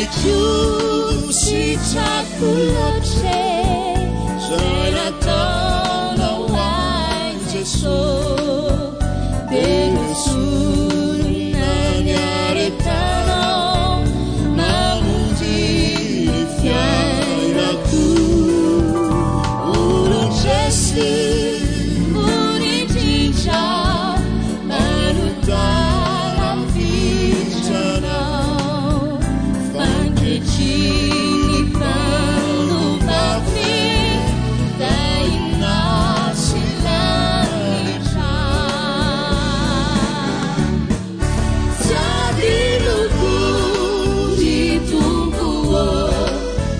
Jesús si cakuloche Jana tana wang Jesu Dengan sunanya retano Namuji fiairaku Ulun Jesu Muni jinja Manutara vijana Fangkecini panu bafi Daina silanita Jadi luku ditunggu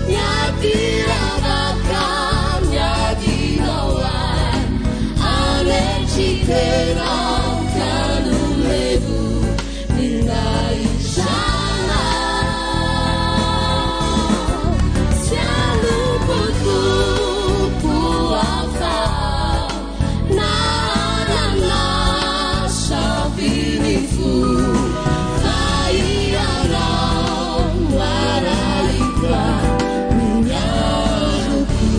Nyati rabakan Nyati lawan Alergi terang Kalung lebu Nilai sana Selalu butuh puasa Na-na-na Sabinifu Kaiaran Waraika Menyaruku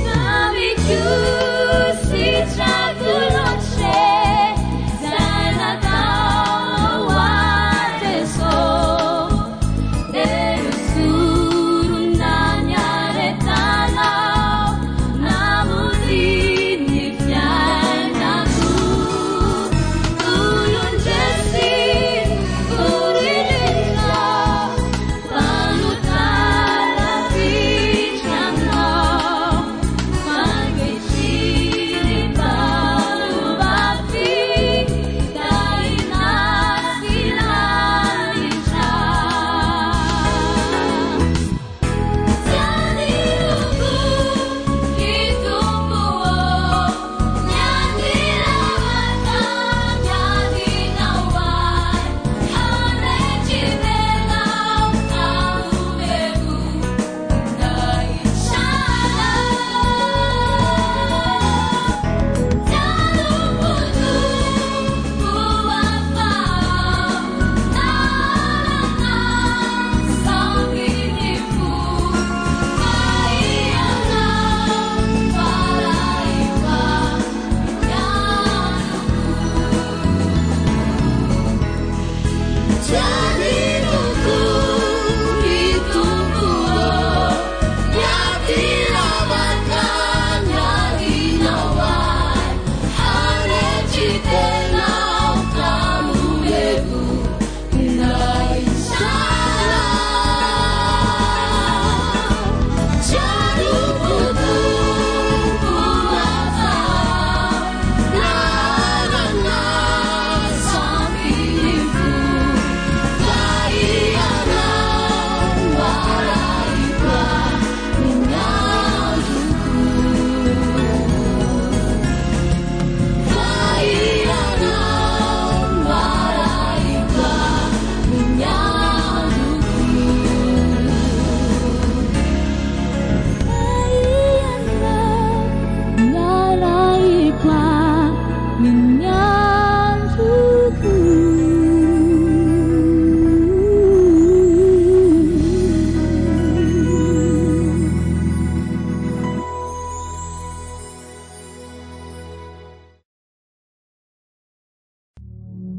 Kami si cakuloche Zana tawa teso Deru surunanya retana Namudini fianaku Ulun jesin urinina Panutara vijana Fangkecini panu bafi Daina silanita Jadi luku ditunggu Nyati lawatan Nyati nawan Alergi terang Kalung lebu Dari sana Jalur butuh puasa Na-na-na Sabinifu Kaiaran Waraika Menyaruku